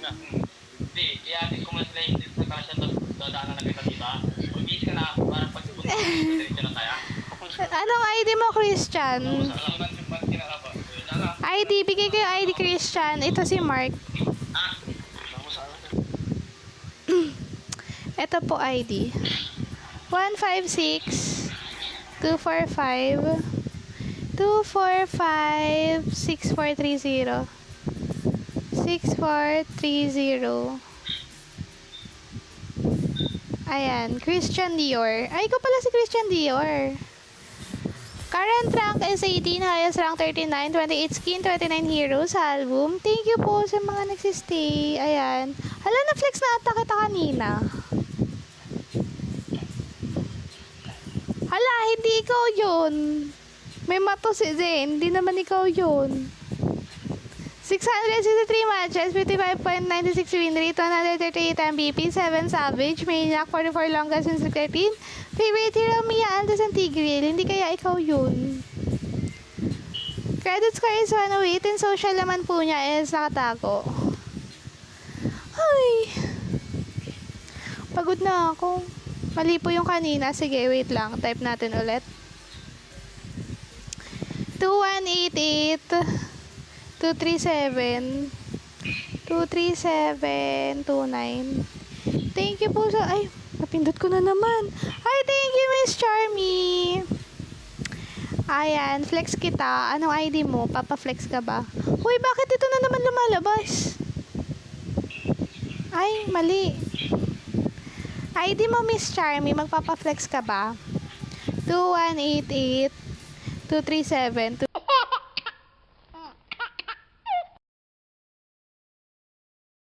ka. Hindi, i-atin ko mas lang sa kasya na dadaanan na kita dito. Mag-iis ka na para pag-punta diretso na tayo. Anong ID mo, Christian? ID, bigay ko yung ID, Christian. Ito si Mark. Ito po ID. 156 245 245 6430 6430. Ayan, Christian Dior. Ay, ikaw pala si Christian Dior. Current rank is 18, highest rank 39, 28 skin, 29 heroes sa album. Thank you po sa mga nagsistay. Ayan. Hala, na-flex na ata kita kanina. Hala, hindi ikaw yun. May mato si Zen. Hindi naman ikaw yun. 663 matches, 55.96 win rate, 138 MVP, 7 Savage, Maniac, 44 longest since 13. Favorite hero, Mia Aldas and Tigreal. Hindi kaya ikaw yun. Credit score is 108 and social naman po niya is nakatago. Ay. Pagod na ako. Mali po yung kanina. Sige, wait lang. Type natin ulit. 2188 237 23729. Thank you po sa... Ay, napindot ko na naman. Ay, thank you, Miss Charmy. Ayan, flex kita. Anong ID mo? Papa-flex ka ba? Uy, bakit ito na naman lumalabas? Ay, mali. ID mo, Miss Charmy. Magpapa-flex ka ba? 2188 237